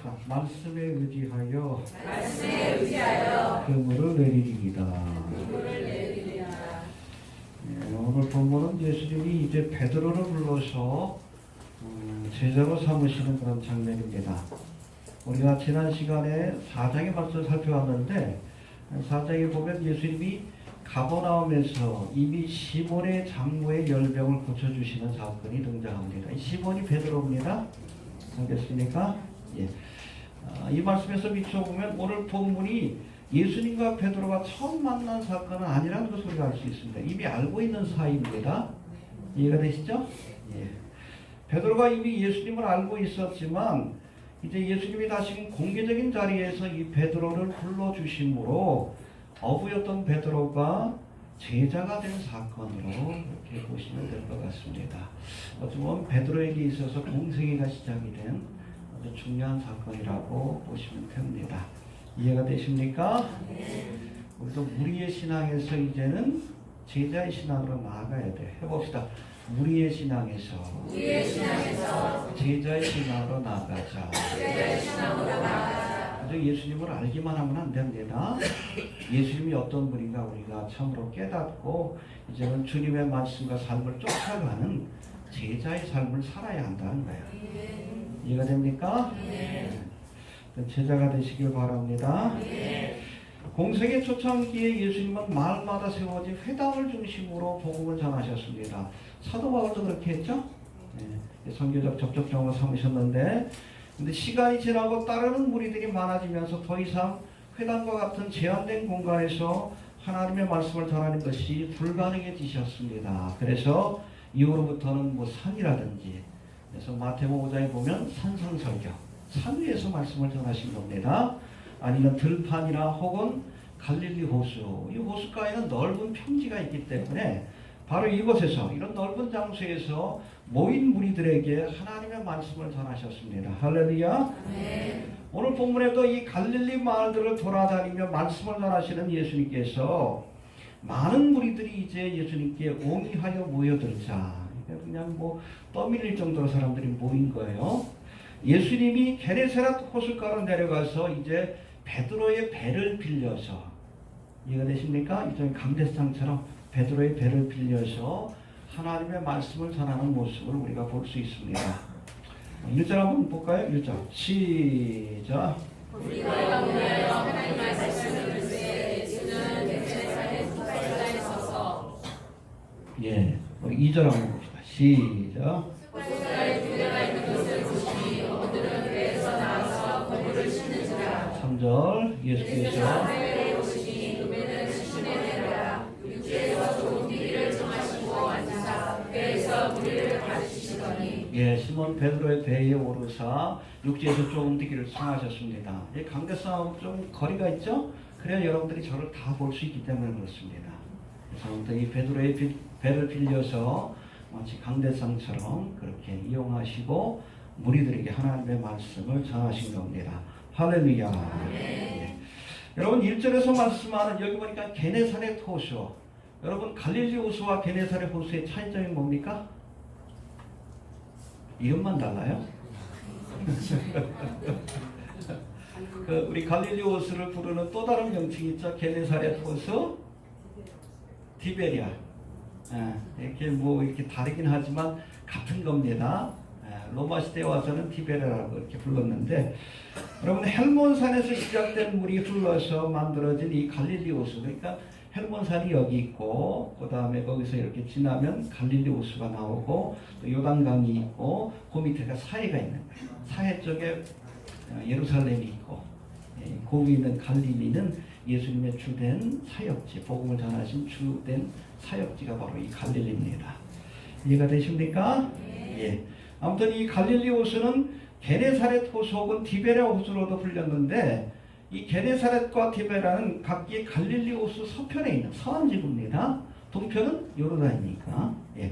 자, 말씀에 의지하여 말씀에 그물을 내리리이다. 내리리라. 오늘 본문은 예수님이 이제 베드로를 불러서 제자로 삼으시는 그런 장면입니다. 우리가 지난 시간에 4장의 말씀을 살펴봤는데 4장에 보면 예수님이 가버나움에서 이미 시몬의 장모의 열병을 고쳐주시는 사건이 등장합니다. 이 시몬이 베드로입니다. 알겠습니까? 예. 이 말씀에서 비춰보면 오늘 본문이 예수님과 베드로가 처음 만난 사건은 아니라는 것을 우리가 알 수 있습니다. 이미 알고 있는 사이입니다. 이해가 되시죠? 예. 베드로가 이미 예수님을 알고 있었지만 이제 예수님이 다시 공개적인 자리에서 이 베드로를 불러주심으로 어부였던 베드로가 제자가 된 사건으로 이렇게 보시면 될 것 같습니다. 어찌 보면 베드로에게 있어서 공생애가 시작이 된 아주 중요한 사건이라고 보시면 됩니다. 이해가 되십니까? 우리도 무리의 신앙에서 이제는 제자의 신앙으로 나아가야 돼. 해봅시다. 무리의 신앙에서 제자의 신앙으로 나아가자. 아주 예수님을 알기만 하면 안 됩니다. 예수님이 어떤 분인가 우리가 참으로 깨닫고 이제는 주님의 말씀과 삶을 쫓아가는 제자의 삶을 살아야 한다는 거예요. 이해가 됩니까? 제자가 되시길 바랍니다. 공생의 초창기에 예수님은 마을마다 세워진 회당을 중심으로 복음을 전하셨습니다. 사도 바울도 그렇게 했죠? 선교적 접촉점을 삼으셨는데 근데 시간이 지나고 따르는 무리들이 많아지면서 더 이상 회당과 같은 제한된 공간에서 하나님의 말씀을 전하는 것이 불가능해지셨습니다. 그래서 이후로부터는 뭐 산이라든지 그래서 마태복음 5장에 보면 산성설교 산 위에서 말씀을 전하신 겁니다. 아니면 들판이나 혹은 갈릴리 호수 이 호숫가에는 넓은 평지가 있기 때문에 바로 이곳에서 이런 넓은 장소에서 모인 무리들에게 하나님의 말씀을 전하셨습니다. 할렐루야. 오늘 본문에도 이 갈릴리 마을들을 돌아다니며 말씀을 전하시는 예수님께서 많은 무리들이 이제 예수님께 옹이하여 모여들자 그냥 뭐 떠밀릴 정도로 사람들이 모인 거예요. 예수님이 게네사렛 호숫가로 내려가서 이제 베드로의 배를 빌려서 이해가 되십니까? 이전에 강대상처럼 베드로의 배를 빌려서 하나님의 말씀을 전하는 모습을 우리가 볼 수 있습니다. 1절 한번 볼까요? 1절 시작. 우리가 보내어 하나님 말씀을 들으되 예수는 게네사렛 호숫가에 서서 예, 우리 2절 한번 봅시다. 시작. 호숫가에 두레가 있는 것을 보시니 어부들은 배에서 나와서 그물을 씻는지라. 3절 예수께서 하늘에 오시니 그배는 시몬의 배라 육지에서 좋은 비리를 정하시고 앉으사 배에서 무리를 가르치시더니 예, 시몬 베드로의 배에 오르사 육지에서 조금 뛰기를 청하셨습니다. 이 강대상하고 좀 거리가 있죠? 그래야 여러분들이 저를 다 볼 수 있기 때문에 그렇습니다. 그래서 이 베드로의 배를 빌려서 마치 강대상처럼 그렇게 이용하시고 무리들에게 하나님의 말씀을 전하신 겁니다. 할렐루야. 네. 여러분 1절에서 말씀하는 여기 보니까 게네사렛 호수 여러분 갈릴리 호수와 게네사렛 호수의 차이점이 뭡니까? 이름만 달라요? 우리 갈릴리 호수를 부르는 또 다른 명칭이 있죠. 게네사렛 호수, 디베리아. 이렇게 뭐 이렇게 다르긴 하지만 같은 겁니다. 로마 시대에 와서는 디베리아라고 이렇게 불렀는데 여러분 헬몬산에서 시작된 물이 흘러서 만들어진 이 갈릴리 호수 그러니까 헬몬산이 여기 있고 그 다음에 거기서 이렇게 지나면 갈릴리 호수가 나오고 또 요단강이 있고 그 밑에가 사해가 있는 거예요. 사해 쪽에 예루살렘이 있고 그 위에 있는 갈릴리는 예수님의 주된 사역지 복음을 전하신 주된 사역지가 바로 이 갈릴리입니다. 이해가 되십니까? 예. 아무튼 이 갈릴리 호수는 게네사렛 호수 혹은 디베랴 호수로도 불렸는데 이 게네사렛과 디베라는 각기 갈릴리 호수 서편에 있는 서안지구입니다. 동편은 요르단이니까. 예.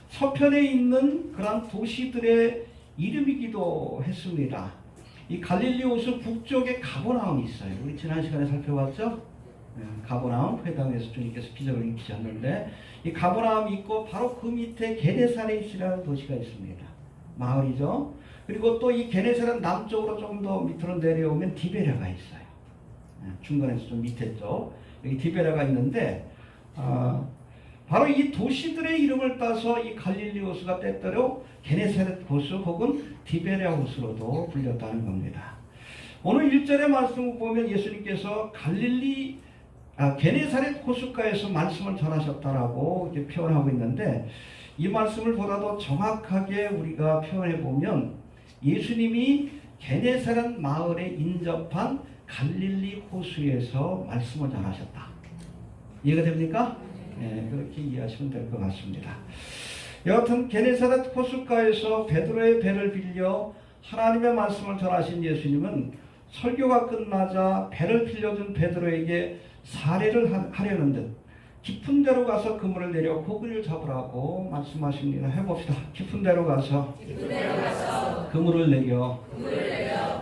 서편에 있는 그런 도시들의 이름이기도 했습니다. 이 갈릴리 호수 북쪽에 가버나움이 있어요. 우리 지난 시간에 살펴봤죠? 가버나움 회당에서 주님께서 기적을 일으키셨는데 이 가버나움이 있고 바로 그 밑에 게네사렛이라는 도시가 있습니다. 마을이죠. 그리고 또 이 게네사렛 남쪽으로 좀 더 밑으로 내려오면 디베랴가 있어요. 중간에서 좀 밑에 쪽 여기 디베랴가 있는데 바로 이 도시들의 이름을 따서 이 갈릴리 호수가 때때로 게네사렛 호수 혹은 디베랴 호수로도 불렸다는 겁니다. 오늘 1절의 말씀을 보면 예수님께서 게네사렛 호숫가에서 말씀을 전하셨다라고 이렇게 표현하고 있는데 이 말씀을 보다도 정확하게 우리가 표현해 보면 예수님이 게네사렛 마을에 인접한 갈릴리 호수에서 말씀을 전하셨다. 이해가 됩니까? 네, 그렇게 이해하시면 될 것 같습니다. 여하튼 게네사렛 호숫가에서 베드로의 배를 빌려 하나님의 말씀을 전하신 예수님은 설교가 끝나자 배를 빌려준 베드로에게 사례를 하려는 듯 깊은 데로 가서 그물을 내려 고기를 잡으라고 말씀하십니다. 해봅시다. 깊은 데로 가서 그물을 내려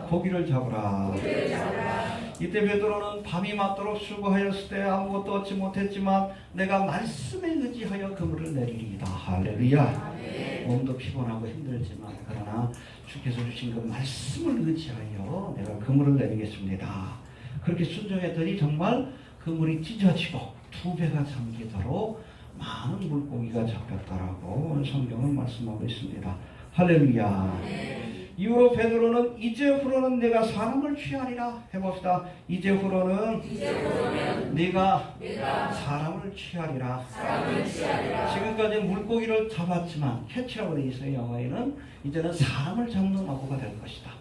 고기를 잡으라. 이때 베드로는 밤이 맞도록 수고하였을 때 아무것도 얻지 못했지만 내가 말씀에 의지하여 그물을 내리리이다. 할렐루야. 몸도 피곤하고 힘들지만 그러나 주께서 주신 그 말씀을 의지하여 내가 그물을 내리겠습니다. 그렇게 순종했더니 정말 그물이 찢어지고 2배가 잠기도록 많은 물고기가 잡혔다라고 성경은 말씀하고 있습니다. 할렐루야. 이후로 베드로는 이제후로는 내가 사람을 취하리라. 해봅시다. 이제후로는 내가 사람을 취하리라. 지금까지 물고기를 잡았지만 캐치라고 되어 있어요. 영어에는 이제는 사람을 잡는 어부가 될 것이다.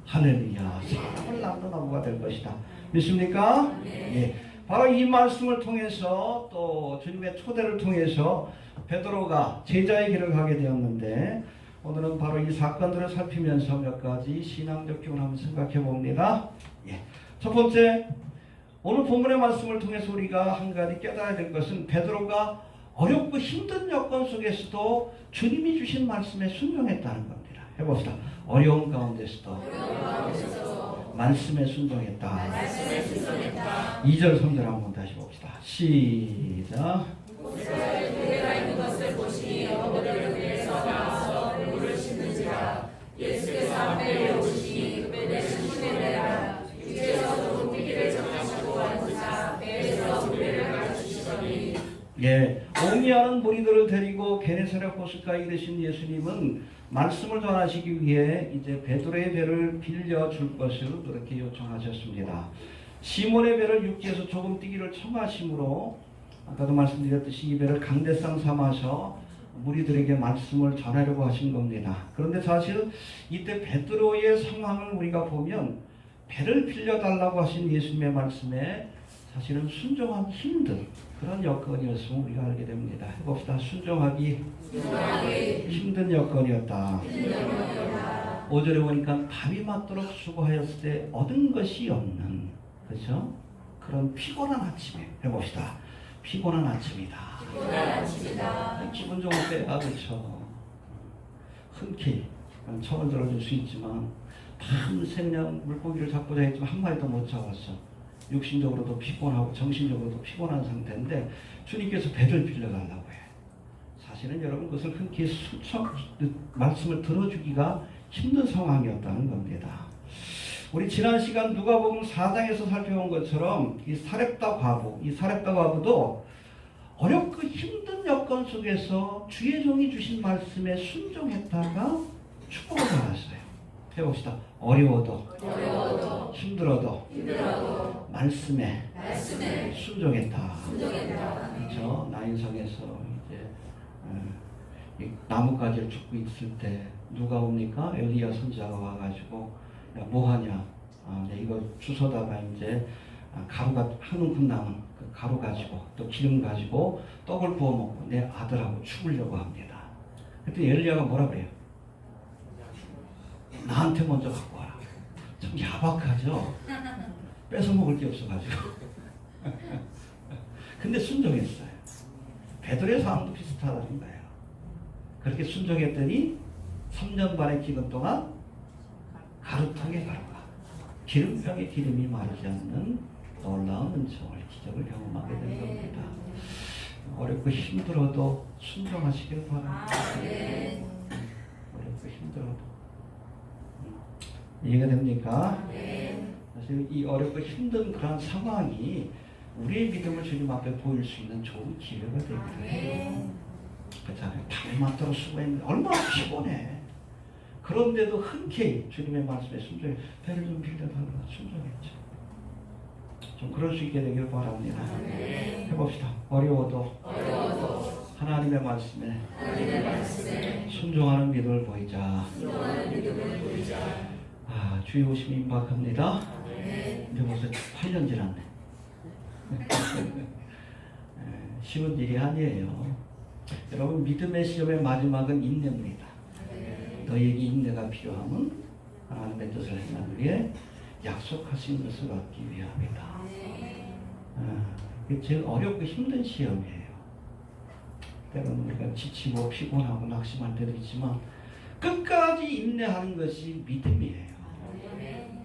할렐루야. 사람을 낳는 어부가 될 것이다. 믿습니까? 예. 바로 이 말씀을 통해서 또 주님의 초대를 통해서 베드로가 제자의 길을 가게 되었는데 오늘은 바로 이 사건들을 살피면서 몇 가지 신앙적 교훈을 한번 생각해 봅니다. 예. 첫 번째, 오늘 본문의 말씀을 통해서 우리가 한 가지 깨달아야 될 것은 베드로가 어렵고 힘든 여건 속에서도 주님이 주신 말씀에 순종했다는 겁니다. 해봅시다. 어려운 가운데서도 말씀에 순종했다. 2절 3절 한번 다시 봅시다. 시작. 교회가 있는 것을 보시니 어머니를 위해서 나와서 물을 씻는지라. 예수께서 앞에 오시니 그배를 씻으시니라. 주께서 도둑이를 정하시고 앉으사 배에서 물을 가르치시더니. 예, 옹이하는 무리들을 데리고 게네사렛 호숫가에 이르신 예수님은 말씀을 전하시기 위해 이제 베드로의 배를 빌려줄 것을 그렇게 요청하셨습니다. 시몬의 배를 육지에서 조금 뛰기를 청하심으로 아까도 말씀드렸듯이 이 배를 강대상 삼아서 무리들에게 말씀을 전하려고 하신 겁니다. 그런데 사실 이때 베드로의 상황을 우리가 보면 배를 빌려달라고 하신 예수님의 말씀에 사실은 순종하기 힘든 그런 여건이었음을 우리가 알게 됩니다. 해봅시다. 순종하기 힘든 여건이었다. 5절에 보니까 밤이 맞도록 수고하였을 때 얻은 것이 없는, 그렇죠? 그런 피곤한 아침에 해봅시다. 피곤한 아침이다. 기분 좋을 때야, 그렇죠? 흔쾌히 청을 들어줄 수 있지만 밤새 그냥 물고기를 잡고자 했지만 한 마리도 못 잡았어. 육신적으로도 피곤하고 정신적으로도 피곤한 상태인데 주님께서 배를 빌려달라고 해. 사실은 여러분 그것을 흔쾌히 말씀을 들어주기가 힘든 상황이었다는 겁니다. 우리 지난 시간 누가복음 4장에서 살펴본 것처럼 이 사렙다 과부도 어렵고 힘든 여건 속에서 주의 종이 주신 말씀에 순종했다가 축복을 받았어요. 해봅시다. 어려워도 힘들어도 말씀에 순종했다. 그렇죠? 나인성에서 이제 나뭇가지를 줍고 있을 때 누가 옵니까? 엘리야 선지자가 와가지고 야, 뭐하냐? 내 이거 주워다가 이제 가루가 한 움큼 남은 그 가루 가지고 또 기름 가지고 떡을 부어 먹고 내 아들하고 죽으려고 합니다. 그때 엘리야가 뭐라 그래요? 나한테 먼저 갖고 와라. 좀 야박하죠? 뺏어 먹을 게 없어가지고. 근데 순종했어요. 베드로의 상황도 비슷하다는 거예요. 그렇게 순종했더니 3년 반의 기간 동안 가루통에 가루가, 기름병에 기름이 마르지 않는 놀라운 은총을, 기적을 경험하게 된 겁니다. 어렵고 힘들어도 순종하시길 바랍니다. 어렵고 힘들어도 이해가 됩니까? 그래서 이 어렵고 힘든 그런 상황이 우리의 믿음을 주님 앞에 보일 수 있는 좋은 기회가 되기를 해요. 그렇잖아요. 달맞도록 수고했는데 얼마나 피곤해. 그런데도 흔쾌히 주님의 말씀에 순종해 배를 좀 빌려달라 순종했죠. 좀 그럴 수 있게 되길 바랍니다. 해봅시다. 어려워도 하나님의 말씀에 순종하는 믿음을 보이자. 주의 오심이 임박합니다. 이제 벌써 8년 지났네. 쉬운 일이 아니에요. 여러분, 믿음의 시험의 마지막은 인내입니다. 너희에게 인내가 필요함은 하나님의 뜻을 행하기 위해 약속하신 것을 얻기 위함이다. 이게 제일 어렵고 힘든 시험이에요. 때로는 우리가 지치고 피곤하고 낙심할 때도 있지만 끝까지 인내하는 것이 믿음이에요.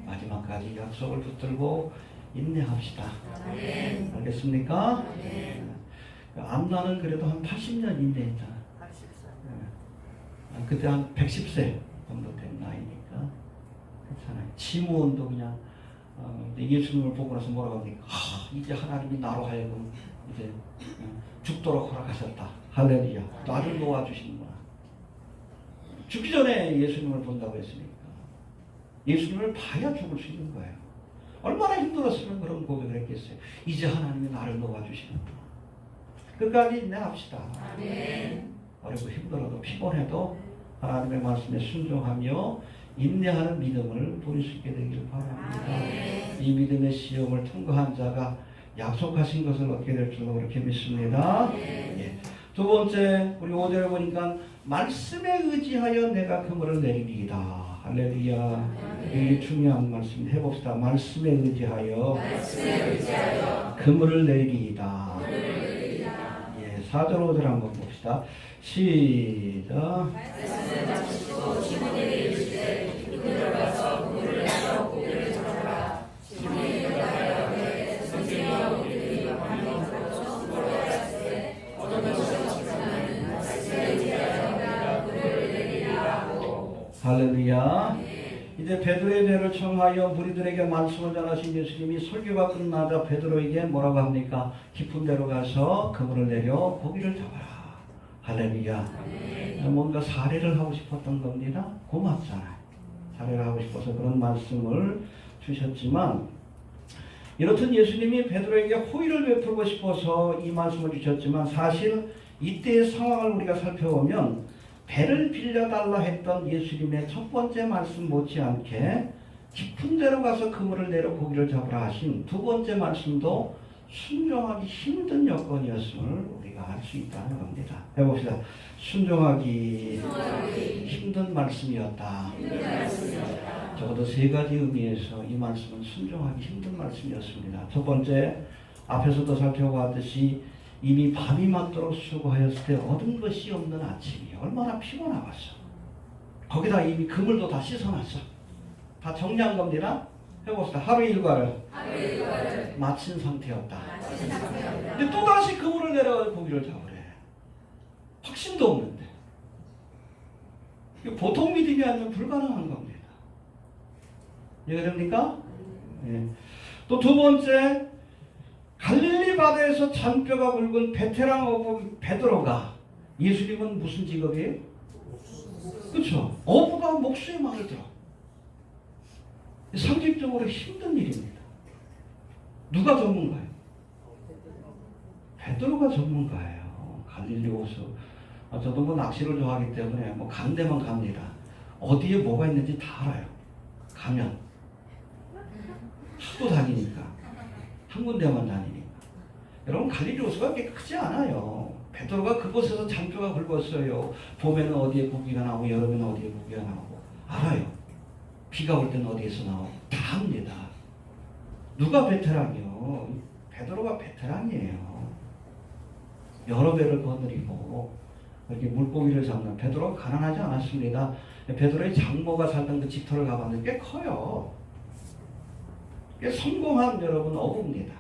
마지막까지 약속을 붙들고 인내합시다. 알겠습니까? 암나는 그래도 한 80년 인내했잖아. 그때 한 110세 정도 된 나이니까 괜찮아요. 지무원도 그냥 예수님을 보고 나서 뭐라고 합니까? 이제 하나님이 나로 하여금 이제 죽도록 허락하셨다. 할렐루야. 나를 놓아주시는구나. 죽기 전에 예수님을 본다고 했으니까 예수님을 봐야 죽을 수 있는 거예요. 얼마나 힘들었으면 그런 고백을 했겠어요. 이제 하나님이 나를 놓아주시는구나. 끝까지 인내합시다. 어렵고 힘들어도 피곤해도 하나님의 말씀에 순종하며 인내하는 믿음을 보일 수 있게 되기를 바랍니다. 이 믿음의 시험을 통과한 자가 약속하신 것을 얻게 될 줄로 그렇게 믿습니다. 두 번째, 우리 5절에 보니까 말씀에 의지하여 내가 그물을 내리리이다. 할렐루야. 이게 중요한 말씀 해봅시다. 말씀에 의지하여 그물을 내리리이다. 4절 5절 한번 봅시다. 시작. 할렐루야. 이제 베드로의 죄를 청하여 무리들에게 말씀을 전하신 예수님이 설교가 끝나자 베드로에게 뭐라고 합니까? 깊은 데로 가서 그물을 내려 고기를 잡아라. 할렐루야. 뭔가 사례를 하고 싶었던 겁니다. 고맙잖아요. 사례를 하고 싶어서 그런 말씀을 주셨지만 이렇듯 예수님이 베드로에게 호의를 베풀고 싶어서 이 말씀을 주셨지만 사실 이때의 상황을 우리가 살펴보면 배를 빌려달라 했던 예수님의 첫 번째 말씀 못지않게 깊은 데로 가서 그물을 내려 고기를 잡으라 하신 두 번째 말씀도 순종하기 힘든 여건이었음을 우리가 알 수 있다는 겁니다. 해봅시다. 순종하기 힘든 말씀이었다. 적어도 세 가지 의미에서 이 말씀은 순종하기 힘든 말씀이었습니다. 첫 번째, 앞에서도 살펴봤듯이 이미 밤이 맞도록 수고하였을 때 얻은 것이 없는 아침이 얼마나 피곤하겠어. 거기다 이미 그물도 다 씻어놨어. 다 정리한 겁니다. 해봅시다. 하루 일과를 마친 상태였다. 근데 또다시 그물을 내려가 고기를 잡으래. 확신도 없는데. 보통 믿음이 아니면 불가능한 겁니다. 이해가 됩니까? 네. 또 두 번째, 갈릴리 바다에서 잔뼈가 굵은 베테랑 어부 베드로가, 예수님은 무슨 직업이에요? 그렇죠. 어부가 목수의 말을 들어. 상식적으로 힘든 일입니다. 누가 전문가예요? 베드로가 전문가예요. 갈릴리 호수. 저도 뭐 낚시를 좋아하기 때문에 뭐 가는 데만 갑니다. 어디에 뭐가 있는지 다 알아요. 가면 하도 다니니까. 한 군데만 다니니까. 여러분, 갈릴리 호수가 그렇게 크지 않아요. 베드로가 그곳에서 잔뼈가 굵었어요. 봄에는 어디에 고기가 나오고 여름에는 어디에 고기가 나오고 알아요. 비가 올 때는 어디에서 나오고 다 합니다. 누가 베테랑이요? 베드로가 베테랑이에요. 여러 배를 거느리고 이렇게 물고기를 잡는. 베드로가 가난하지 않았습니다. 베드로의 장모가 살던 그 집터를 가봤는데 꽤 커요. 꽤 성공한 여러분 어부입니다.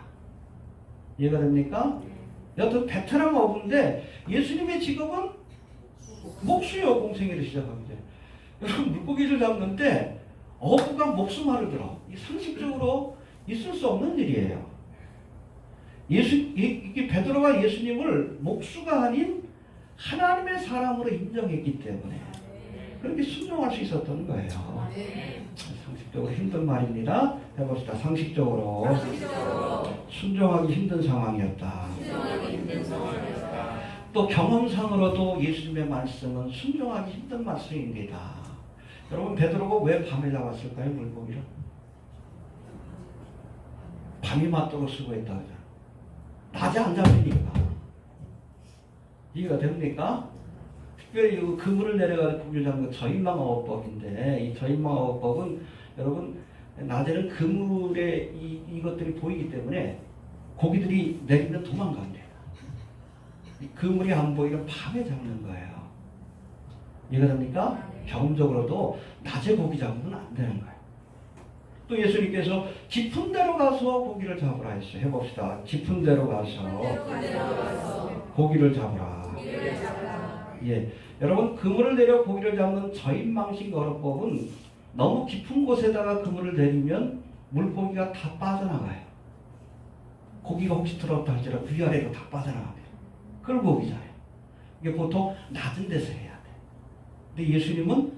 이해가 됩니까? 여튼 베테랑 어부인데 예수님의 직업은 목수요. 공생애를 시작합니다. 여러분, 물고기를 잡는데 어부가 목숨알을 들어. 이 상식적으로 있을 수 없는 일이에요. 이게 베드로가 예수님을 목수가 아닌 하나님의 사람으로 인정했기 때문에 그렇게 순종할 수 있었던 거예요. 상식적으로 힘든 말입니다. 해봅시다. 상식적으로 순종하기 힘든 상황이었다. 또 경험상으로도 예수님의 말씀은 순종하기 힘든 말씀입니다. 여러분 베드로가 왜 밤에 잡았을까요? 물고기를? 밤이 맞도록 수고했다 하잖아. 낮에 안 잡히니까. 이해가 됩니까? 특별히 이 그물을 내려가지고 고기를 잡는 건 저인망어법인데 이 저인망어법은 여러분 낮에는 그물에 이것들이 보이기 때문에 고기들이 내리면 도망간대요. 이 그물이 안 보이면 밤에 잡는 거예요. 이해가 됩니까? 경험적으로도 낮에 고기 잡으면 안 되는 거예요. 또 예수님께서 깊은 데로 가서 고기를 잡으라 했어요. 해봅시다. 깊은 데로 가서 고기를 잡으라. 예, 여러분 그물을 내려 고기를 잡는 저인망식 어법은 너무 깊은 곳에다가 그물을 내리면 물고기가 다 빠져나가요. 고기가 혹시 들어왔다 할지라도 위아래로 다 빠져나갑니다. 끌고기잖아요. 이게 보통 낮은 데서 해야 돼. 근데 예수님은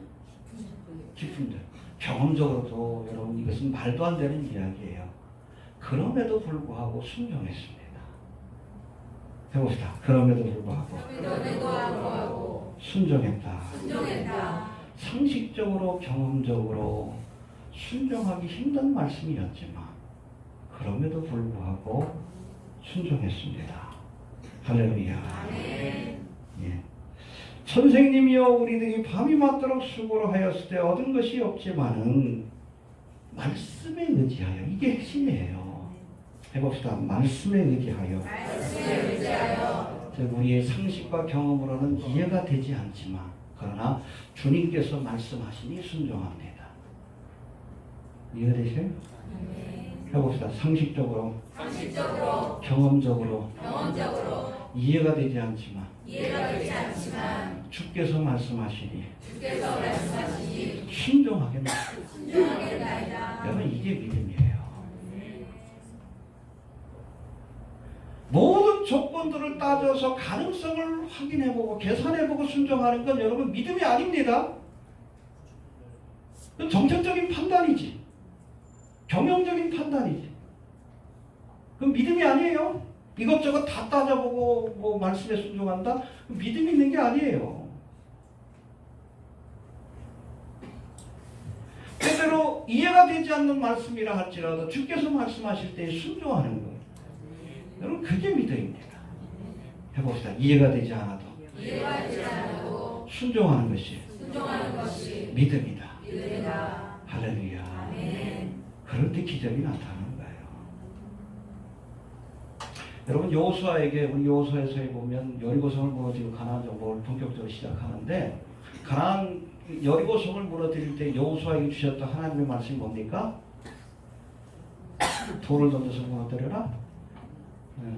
깊은 데. 경험적으로도 여러분 이것은 말도 안 되는 이야기예요. 그럼에도 불구하고 순종했습니다. 해봅시다. 그럼에도 불구하고 순종했다. 상식적으로 경험적으로 순종하기 힘든 말씀이었지만 그럼에도 불구하고 순종했습니다. 할렐루야. 예. 선생님이여 우리들이 밤이 맞도록 수고를 하였을 때 얻은 것이 없지만은 말씀에 의지하여 이게 핵심이에요. 해봅시다. 말씀에 의지하여. 우리의 상식과 경험으로는 이해가 되지 않지만 그러나 주님께서 말씀하시니 순종합니다. 이해되세요? 해봅시다. 상식적으로 경험적으로 이해가 되지 않지만 주께서 말씀하시니 순종하겠나이다. 여러분 이게 믿음이에요. 모든 조건들을 따져서 가능성을 확인해보고 계산해보고 순종하는 건 여러분 믿음이 아닙니다. 정책적인 판단이지. 경영적인 판단이지. 그건 믿음이 아니에요. 이것저것 다 따져보고 뭐 말씀에 순종한다? 믿음이 있는 게 아니에요. 때때로 이해가 되지 않는 말씀이라 할지라도 주께서 말씀하실 때 순종하는 거예요. 여러분 그게 믿음입니다. 해봅시다. 이해가 되지 않아도 순종하는 것이 믿음이다. 할렐루야. 그럴 때 기적이 나타나는 거예요. 여러분 여호수아에게 우리 여호수아에서 보면 여리고성을 무너뜨리고 가나안 정복을 본격적으로 시작하는데 가나안 여리고성을 무너뜨릴 때 여호수아에게 주셨던 하나님의 말씀이 뭡니까? 돌을 던져서 무너뜨려라? 네.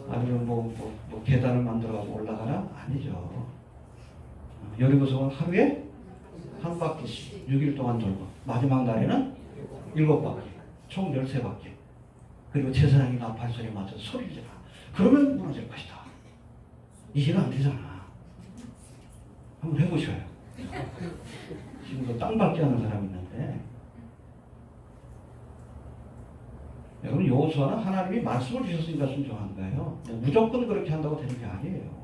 아니면 뭐 계단을 만들어가지고 올라가라? 아니죠. 여리고성은 하루에 한 바퀴씩 6일 동안 돌고 마지막 날에는 7바퀴 총 13바퀴 그리고 제사장이 나팔 소리에 맞춰서 소리를 지라. 그러면 무너질 것이다. 이해가 안 되잖아. 한번 해보셔요. 지금도 땅 밟기 하는 사람이 있는데 여러분 여호수아는 하나님이 말씀을 주셨으니까 순종한 거예요. 무조건 그렇게 한다고 되는 게 아니에요.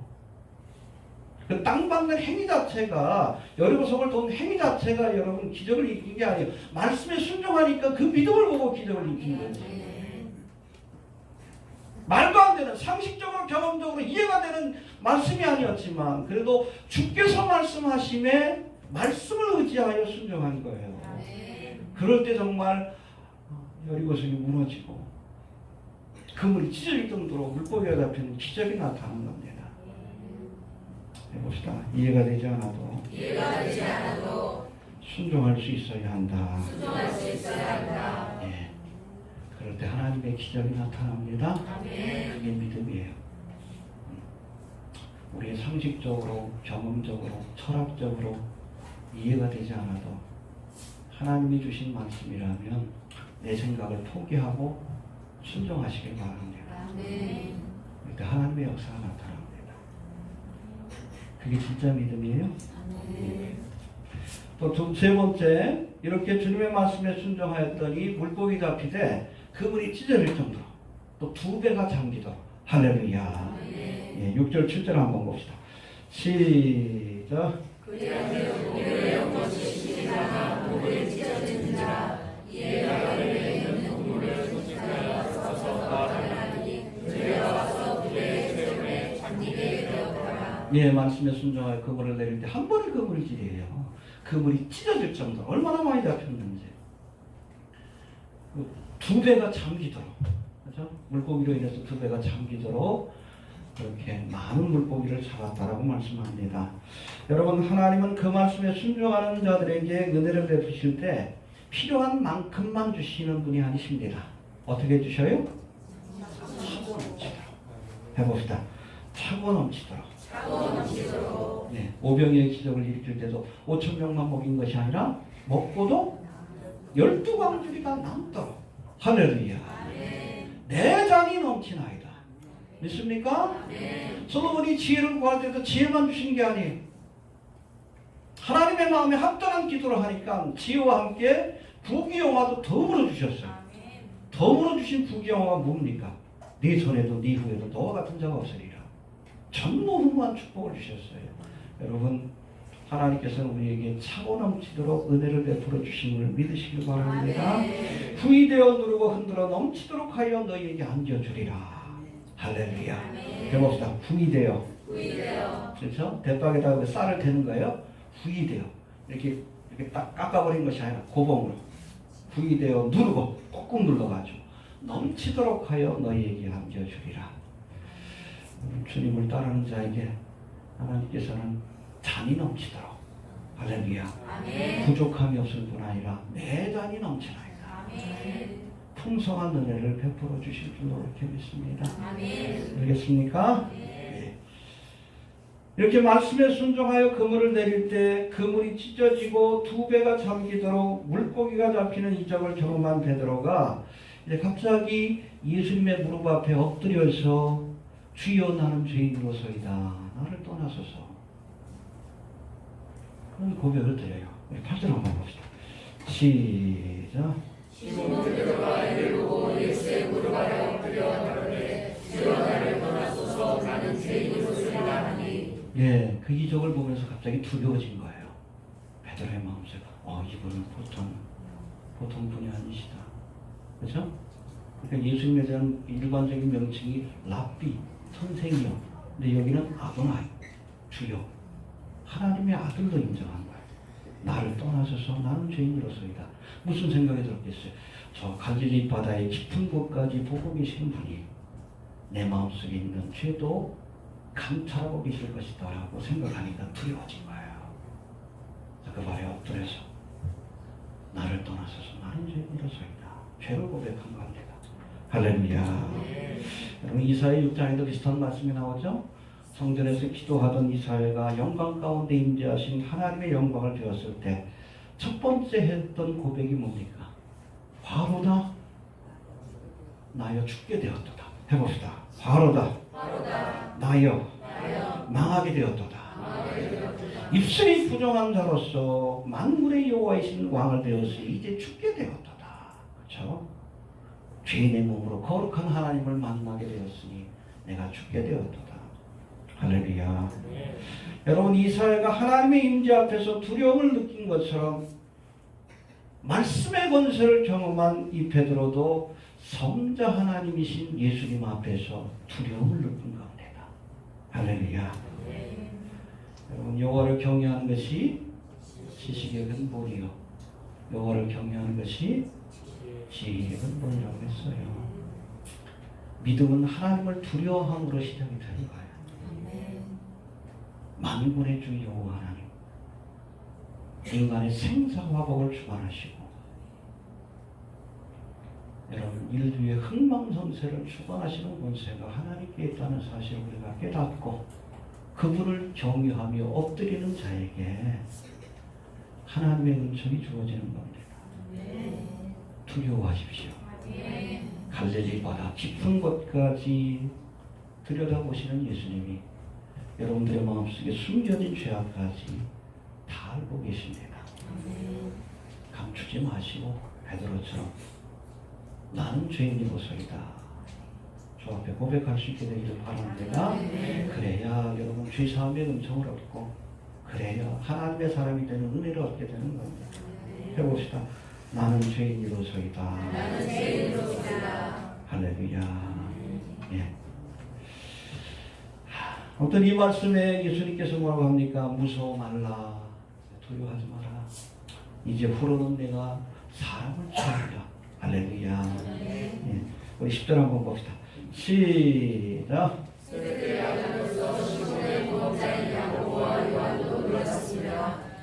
그 땅 밟는 행위 자체가 여리고성을 도는 행위 자체가 여러분 기적을 일으킨 게 아니에요. 말씀에 순종하니까 그 믿음을 보고 기적을 일으킨 거예요. 말도 안 되는 상식적으로 경험적으로 이해가 되는 말씀이 아니었지만 그래도 주께서 말씀하심에 말씀을 의지하여 순종한 거예요. 그럴 때 정말 여리고성이 무너지고 그물이 찢어질 정도로 물고기가 잡히는 기적이 나타나는 겁니다. 해봅시다. 이해가 되지 않아도 순종할 수 있어야 한다. 예. 그럴 때 하나님의 기적이 나타납니다. 그게 믿음이에요. 우리의 상식적으로, 경험적으로, 철학적으로 이해가 되지 않아도 하나님이 주신 말씀이라면 내 생각을 포기하고 순종하시길 바랍니다. 그때 하나님의 역사가 나타납니다. 그게 진짜 믿음이에요? 또 세 번째, 이렇게 주님의 말씀에 순종하였더니 물고기 잡히되 그물이 찢어질 정도로 또 2배가 잠기도록. 할렐루야. 예, 6절 7절 한번 봅시다. 시작. 예, 말씀에 순종하여 그물을 내릴 때 한 번에 그물질이에요. 그물이 찢어질 정도로 얼마나 많이 잡혔는지. 2배가 잠기도록, 그렇죠? 물고기로 인해서 2배가 잠기도록 그렇게 많은 물고기를 잡았다라고 말씀합니다. 여러분, 하나님은 그 말씀에 순종하는 자들에게 은혜를 베푸실 때 필요한 만큼만 주시는 분이 아니십니다. 어떻게 주셔요? 차고 넘치도록. 해봅시다. 차고 넘치도록. 네, 오병이의 기적을 일으킬 때도 5,000명만 먹인 것이 아니라 먹고도 12광주리가 남도록. 할렐루야. 내 잔이 넘치나이다. 믿습니까? 솔로몬이 지혜를 구할 때도 지혜만 주신 게 아니에요. 하나님의 마음에 합당한 기도를 하니까 지혜와 함께 부귀영화도 더불어 주셨어요. 더불어 주신 부귀영화가 뭡니까? 네 전에도 네 후에도 너와 같은 자가 없으리라. 전무후무한 축복을 주셨어요. 여러분, 하나님께서는 우리에게 차고 넘치도록 은혜를 베풀어 주심을 믿으시길 바랍니다. 후이되어 누르고 흔들어 넘치도록 하여 너희에게 안겨주리라. 할렐루야. 해봅시다. 후이되어. 그렇죠? 대박에다가 쌀을 대는 거예요. 후이되어. 이렇게 딱 깎아버린 것이 아니라 고봉으로. 후이되어 누르고 꾹꾹 눌러가지고 넘치도록 하여 너희에게 안겨주리라. 주님을 따르는 자에게 하나님께서는 잔이 넘치도록. 할렐루야. 부족함이 없을 뿐 아니라 내 잔이 넘치나이다. 풍성한 은혜를 베풀어 주실 줄로 이렇게 믿습니다. 알겠습니까? 네. 이렇게 말씀에 순종하여 그물을 내릴 때 그물이 찢어지고 2배가 잠기도록 물고기가 잡히는 이적을 경험한 베드로가 이제 갑자기 예수님의 무릎 앞에 엎드려서 주여 나는 죄인으로서이다. 나를 떠나소서. 그런 고백을 드려요. 우리 8절 한번 봅시다. 시작. 시몬 베드로가 이를 보고 예수의 무릎 아래 엎드려 가로되 주여 나를 떠나소서 나는 죄인으로서이다 하니. 예, 그 이적을 보면서 갑자기 두려워진 거예요. 베드로의 마음속에 이분은 보통 분이 아니시다. 그렇죠? 그러니까 예수님에 대한 일반적인 명칭이 랍비, 선생이요. 근데 여기는 아도나이, 주여. 하나님의 아들로 인정한 거예요. 나를 떠나서서 나는 죄인으로서이다. 무슨 생각이 들었겠어요? 저 갈릴리 바다의 깊은 곳까지 보고 계시는 분이 내 마음속에 있는 죄도 감찰하고 계실 것이다 라고 생각하니까 두려워진 거예요. 그 말에 엎드려서 나를 떠나서서 나는 죄인으로서이다. 죄를 고백한 겁니다. 할렐루야. 여러분, 이사야 6장에도 비슷한 말씀이 나오죠? 성전에서 기도하던 이사야가 영광 가운데 임재하신 하나님의 영광을 배웠을 때 첫 번째 했던 고백이 뭡니까? 바로다 나여 죽게 되었도다. 해봅시다. 바로다 나여 망하게 되었도다. 입술이 부정한 자로서 만군의 여호와이신 왕을 배웠으니 이제 죽게 되었도다. 그렇죠? 죄인의 몸으로 거룩한 하나님을 만나게 되었으니 내가 죽게 되었도다. 할렐루야. 여러분, 이사야가 하나님의 임재 앞에서 두려움을 느낀 것처럼 말씀의 권세를 경험한 이 베드로도 성자 하나님이신 예수님 앞에서 두려움을 느낀 겁니다. 할렐루야. 여러분, 여호와를 경외하는 것이 지식의 근본이요 여호와를 경외하는 것이 지혜의 근본이라고 했어요. 믿음은 하나님을 두려워함으로 시작이 되는 거예요. 만군의 주 여호와 하나님, 인간의 생사화복을 주관하시고 여러분, 인류의 흥망성쇠를 주관하시는 권세가 하나님께 있다는 사실을 우리가 깨닫고 그분을 경외하며 엎드리는 자에게 하나님의 은총이 주어지는 겁니다. 두려워하십시오. 갈릴리 바다 깊은 곳까지 들여다보시는 예수님이 여러분들의 마음속에 숨겨진 죄악까지 다 알고 계십니다. 감추지 마시고 베드로처럼 나는 죄인이로소이다 주 앞에 고백할 수 있게 되기를 바랍니다. 그래야 여러분 죄사함의 은총을 얻고 그래야 하나님의 사람이 되는 은혜를 얻게 되는 겁니다. 해봅시다. 나는 죄인이로소이다. 할렐루야. 예. 어떤 이 말씀에 예수님께서 뭐라고 합니까? 무서워 말라. 두려워하지 마라. 이제 후로는 내가 사람을 죽이리라. 할렐루야. 예. 우리 10절 한번 봅시다. 시작.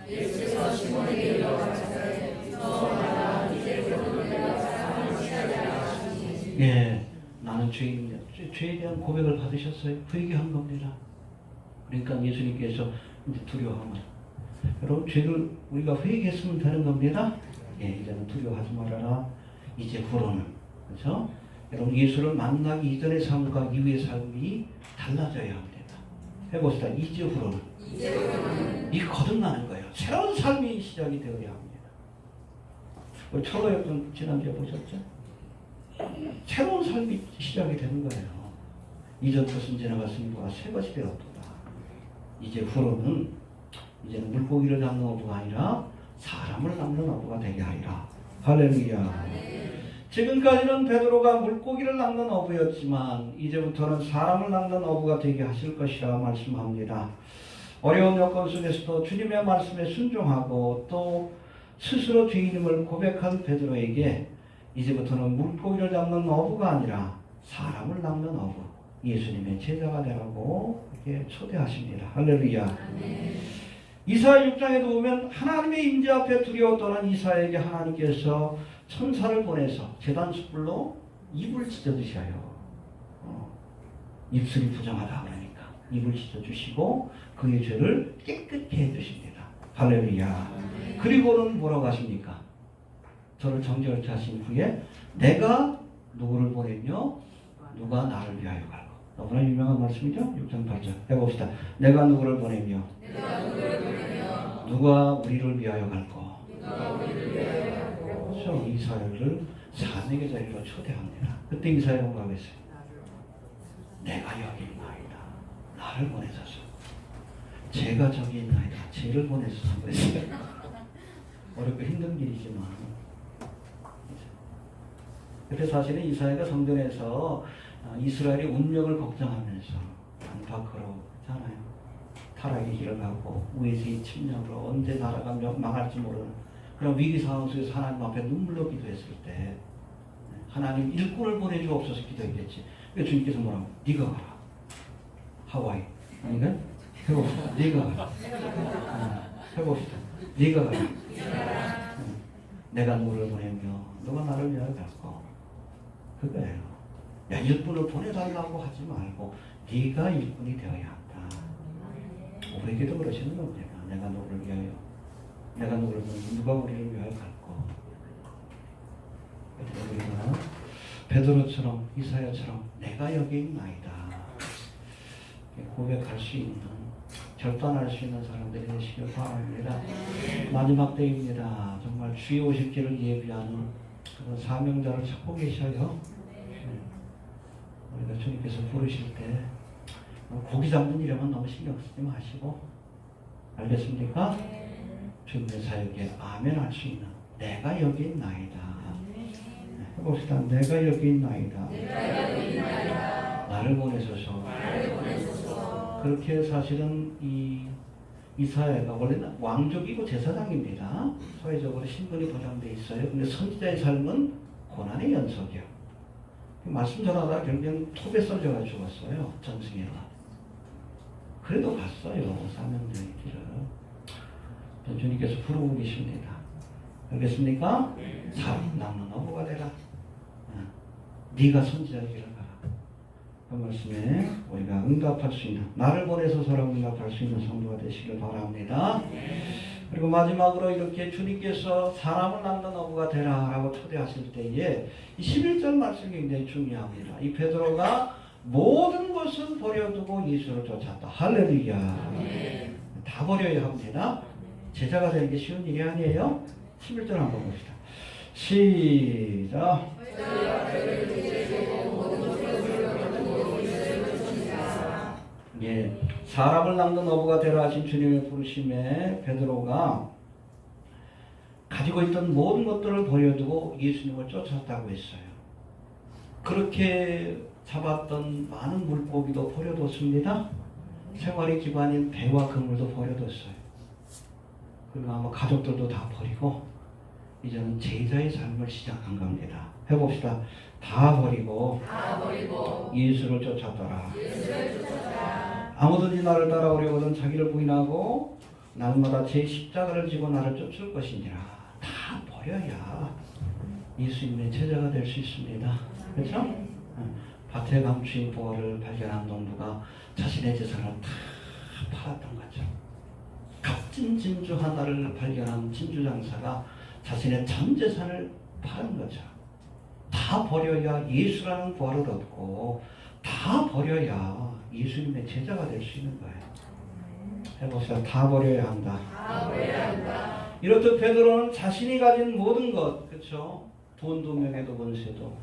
예수께서 시몬에게 이르시되 무서워 말라. 이제 후로는 내가 사람을 취하리라 하시니. 예, 나는 죄인이다. 죄에 대한 고백을 받으셨어요. 그 얘기한 겁니다. 그러니까 예수님께서 이제 두려워하면 여러분 죄를 우리가 회개했으면 되는 겁니다. 예, 이제는 두려워하지 말아라. 이제 후로는 그렇죠? 여러분 예수를 만나기 이전의 삶과 이후의 삶이 달라져야 합니다. 해봅시다. 이제 후로는 이 거듭나는 거예요. 새로운 삶이 시작이 되어야 합니다. 우리 철로역전 지난주에 보셨죠? 새로운 삶이 시작이 되는 거예요. 이전 것은 지나갔으니 새 것이 되었도다. 이제 후로는 이제는 물고기를 잡는 어부가 아니라 사람을 잡는 어부가 되게 하리라. 할렐루야. 지금까지는 베드로가 물고기를 낚는 어부였지만 이제부터는 사람을 낚는 어부가 되게 하실 것이라 말씀합니다. 어려운 여건 속에서도 주님의 말씀에 순종하고 또 스스로 죄인임을 고백한 베드로에게 이제부터는 물고기를 잡는 어부가 아니라 사람을 낚는 어부, 예수님의 제자가 되라고 이렇게 초대하십니다. 할렐루야. 이사야 6장에도 보면 하나님의 임재 앞에 두려워 떠난 이사야에게 하나님께서 천사를 보내서 제단 숯불로 입을 찢어주셔요. 입술이 부정하다 그러니까 입을 찢어주시고 그의 죄를 깨끗게 해주십니다. 할렐루야. 그리고는 뭐라고 하십니까? 저를 정결케 하신 후에 내가 누구를 보내며 누가 나를 위하여 갈고. 너무나 유명한 말씀이죠? 6장 8절 해봅시다. 내가 누구를 보내며 누가 우리를 위하여 갈고. 그래서 이사야를 사명의 자리로 초대합니다. 그때 이사야가 뭐라고 했어요? 내가 여기 있나이다. 나를 보내소서. 제가 저기 있나이다. 죄를 보내소서. 그랬어요. 어렵고 힘든 길이지만 그때 사실은 이사야가 성전에서 이스라엘의 운명을 걱정하면서 안팎으로 있잖아요. 타락의 길을 가고 우회적인 침략으로 언제 나라가 망할지 모르는 그런 위기 상황 속에서 하나님 앞에 눈물로 기도했을 때 하나님 일꾼을 보내주옵소서 기도했겠지. 그래서 주님께서 뭐라고? 네가 가라. 하와이 아닌가? 해봅시다. 네가 가라. 해봅시다. 네가 가라. 내가 누구를 보내며 너가 나를 위하여 갈고. 그거예요. 야, 일꾼을 보내달라고 하지 말고 네가 일꾼이 되어야 한다. 우리에게도 그러시는 겁니다. 내가 누구를 위하여 내가 누구를 보내며 누가 우리를 위하여 갈고. 우리가 베드로처럼 이사야처럼 내가 여기 있나이다 고백할 수 있는 결단할 수 있는 사람들이 되시길 바랍니다. 마지막 때입니다. 정말 주의 오실 길을 예비하는 그런 사명자를 찾고 계셔요. 우리가 주님께서 부르실 때 고기 잡는 일에만 너무 신경 쓰지 마시고 알겠습니까? 주님의 사역에 아멘 할 수 있는 내가 여기 있나이다. 해봅시다. 내가 여기 있나이다. 나를 보내소서. 그렇게 사실은 이사야가 원래는 왕족이고 제사장입니다. 사회적으로 신분이 보장되어 있어요. 근데 선지자의 삶은 고난의 연속이요. 말씀 전하다가 결국엔 톱에 썰려가 죽었어요. 전승에가. 그래도 갔어요. 사명자의 길을. 주님께서 부르고 계십니다. 알겠습니까? 사람 낚는 어부가 되라. 네가 선지자의 길을 가라. 그 말씀에 우리가 응답할 수 있는 나를 보내서서라고 응답할 수 있는 성도가 되시길 바랍니다. 그리고 마지막으로 이렇게 주님께서 사람을 낳는 어부가 되라 라고 초대하실 때에 이 11절 말씀이 굉장히 중요합니다. 이 베드로가 모든 것을 버려두고 예수를 쫓았다. 할렐루야. 다 버려야 합니다. 제자가 되는 게 쉬운 일이 아니에요. 11절 한번 봅시다. 시작. 예, 사람을 낚는 어부가 되라 하신 주님의 부르심에 베드로가 가지고 있던 모든 것들을 버려두고 예수님을 쫓았다고 했어요. 그렇게 잡았던 많은 물고기도 버려뒀습니다. 생활의 기반인 배와 그물도 버려뒀어요. 그리고 아마 가족들도 다 버리고 이제는 제자의 삶을 시작한 겁니다. 해봅시다. 다 버리고 예수를 쫓았더라. 아무든지 나를 따라오려거든 자기를 부인하고 날마다 제 십자가를 지고 나를 쫓을 것이니라. 다 버려야 예수님의 제자가 될 수 있습니다. 그렇죠? 밭에 감추인 보화를 발견한 농부가 자신의 재산을 다 팔았던 거죠. 값진 진주 하나를 발견한 진주 장사가 자신의 전 재산을 파는 거죠. 다 버려야 예수라는 보화를 얻고 다 버려야 예수님의 제자가 될 수 있는 거예요. 해봅시다. 다 버려야 한다. 이렇듯 베드로는 자신이 가진 모든 것, 그렇죠? 돈도 명예도 권세도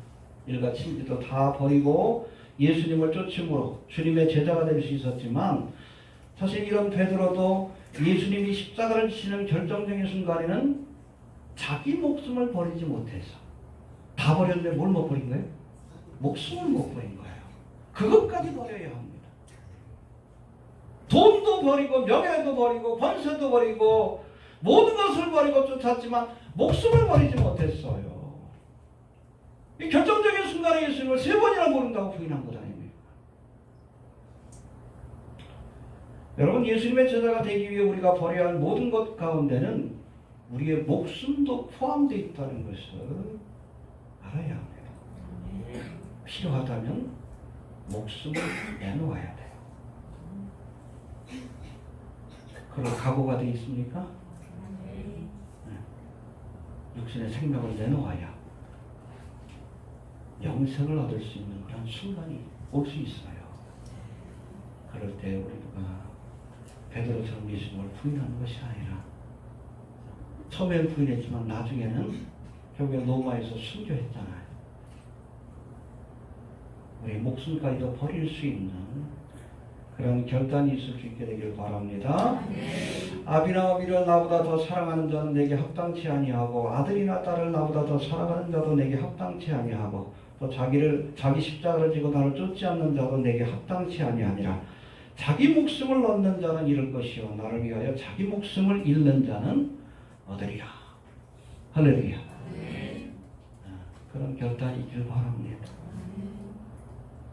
일가 친지도 다 버리고 예수님을 쫓음으로 주님의 제자가 될 수 있었지만 사실 이런 베드로도 예수님이 십자가를 지시는 결정적인 순간에는 자기 목숨을 버리지 못해서 다 버렸는데 뭘 못 버린 거예요? 목숨을 못 버린 거예요. 그것까지 버려야 합니다. 돈도 버리고 명예도 버리고 권세도 버리고 모든 것을 버리고 쫓았지만 목숨을 버리지 못했어요. 이 결정적인 순간에 예수님을 3번이나 모른다고 부인한 것 아닙니까? 여러분, 예수님의 제자가 되기 위해 우리가 버려야 할 모든 것 가운데는 우리의 목숨도 포함되어 있다는 것을 알아야 합니다. 필요하다면 목숨을 내놓아야 돼요. 그럴 각오가 되어 있습니까? 육신의 생명을 내놓아야 영생을 얻을 수 있는 그런 순간이 올 수 있어요. 그럴 때 우리가 베드로처럼 예수님을 부인하는 것이 아니라 처음에는 부인했지만 나중에는 결국에 로마에서 순교했잖아요. 우리 목숨까지도 버릴 수 있는 그런 결단이 있을 수 있게 되길 바랍니다. 아비나 어미를 나보다 더 사랑하는 자는 내게 합당치 아니하고 아들이나 딸을 나보다 더 사랑하는 자도 내게 합당치 아니하고 또 자기 십자가를 지고 나를 쫓지 않는 자도 내게 합당치 아니하니라. 자기 목숨을 얻는 자는 잃을 것이요 나를 위하여 자기 목숨을 잃는 자는 얻으리라. 할렐루야. 그런 결단이 있길 바랍니다.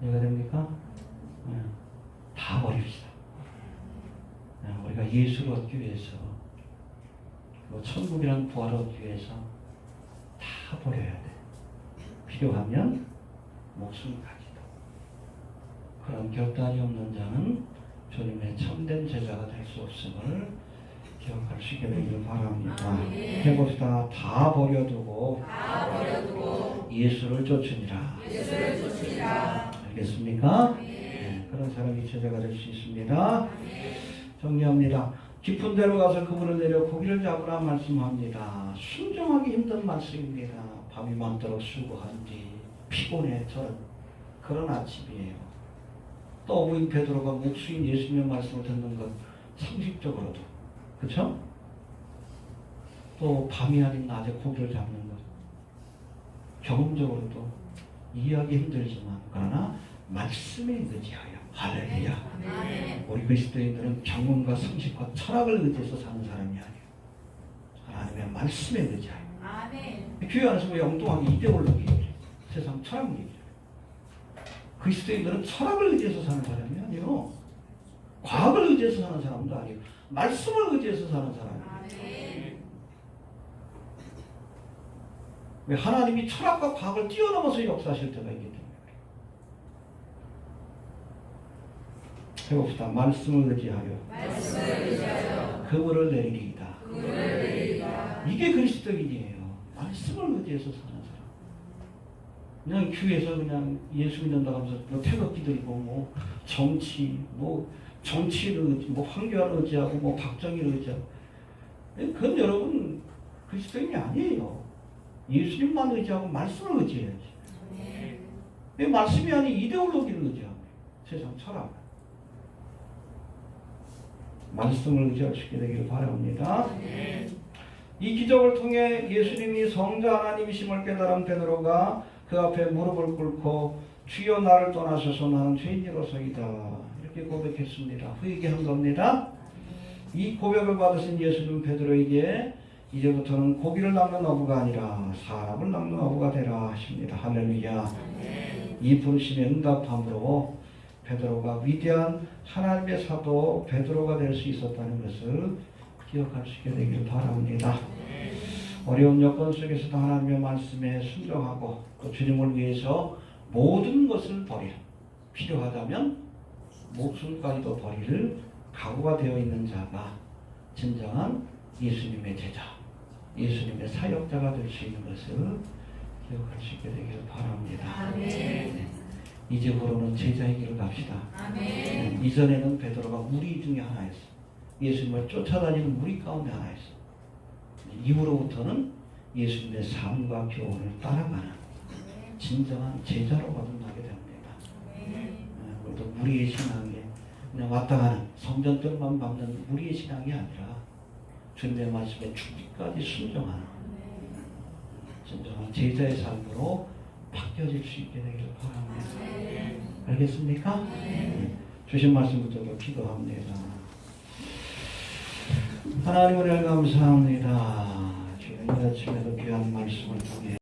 이해가 됩니까? 다 버립시다. 우리가 예수를 얻기 위해서 천국이라는 부활을 얻기 위해서 다 버려야 돼. 필요하면 목숨까지도. 그런 결단이 없는 자는 주님의 참된 제자가 될 수 없음을 기억할 수 있게 되기를 바랍니다. 해봅시다. 다 버려두고 예수를 쫓으니라. 알겠습니까? 그런 사람이 제자가 될 수 있습니다. 정리합니다. 깊은 데로 가서 그물을 내려 고기를 잡으라 말씀합니다. 순종하기 힘든 말씀입니다. 밤이 많도록 수고한 뒤 피곤해 저런 그런 아침이에요. 또 어부인 베드로가 목수인 예수님의 말씀을 듣는 것 상식적으로도 그렇죠? 또 밤이 아닌 낮에 고기를 잡는 것 경험적으로도 이해하기 힘들지만 그러나 말씀에 의지하여 할렐루야. 우리 그리스도인들은 경험과 상식과 철학을 의지해서 사는 사람이 아니에요. 하나님의 말씀에 의지하여. 교회 안에서 왜 엉뚱하게 이데올로기 세상 철학 얘기죠. 그리스도인들은 철학을 의지해서 사는 사람이 아니에요. 과학을 의지해서 사는 사람도 아니에요. 말씀을 의지해서 사는 사람이에요. 왜 하나님이 철학과 과학을 뛰어넘어서 역사하실 때가 있기 때문에. 해봅시다. 말씀을 의지하여 그물을 내리리이다. 이게 그리스도인이에요. 말씀을 의지해서 사는 사람. 그냥 교회에서 그냥 예수 믿는다 하면서 뭐 태극기 들고 뭐 정치, 뭐 정치를 의지, 뭐 황교안 의지하고 뭐 박정희를 의지하고. 그건 여러분 그리스도인이 아니에요. 예수님만 의지하고 말씀을 의지해야지. 왜 말씀이 아닌 이데올로기를 의지하고 세상 철학. 말씀을 의지할 수 있게 되기를 바랍니다. 이 기적을 통해 예수님이 성자 하나님이심을 깨달은 베드로가 그 앞에 무릎을 꿇고 주여 나를 떠나셔서 나는 죄인이로소이다 이렇게 고백했습니다. 회개한 겁니다. 이 고백을 받으신 예수님 베드로에게 이제부터는 고기를 낚는 어부가 아니라 사람을 낚는 어부가 되라 하십니다. 할렐루야. 이 부르심에 응답함으로 베드로가 위대한 하나님의 사도 베드로가 될 수 있었다는 것을 기억할 수 있게 되기를 바랍니다. 어려운 여건 속에서도 하나님의 말씀에 순종하고 또 주님을 위해서 모든 것을 버릴, 필요하다면 목숨까지도 버릴 각오가 되어 있는 자가 진정한 예수님의 제자, 예수님의 사역자가 될 수 있는 것을 기억할 수 있게 되기를 바랍니다. 네. 이제부로는 제자의 길을 갑시다. 네. 이전에는 베드로가 무리 중에 하나였어. 예수님을 쫓아다니는 무리 가운데 하나였어. 이후로부터는 예수님의 삶과 교훈을 따라가는 진정한 제자로 거듭나게 됩니다. 우리도 무리의 신앙에 그냥 왔다 가는 성전들만 밟는 무리의 신앙이 아니라 주님의 말씀에 죽기까지 순종하는 진정한 제자의 삶으로 바뀌어질 수 있게 되기를 바랍니다. 알겠습니까? 주신 말씀 붙들고 기도합니다. 하나님 은혜를 감사합니다. 주님 이 아침에도 귀한 말씀을 통해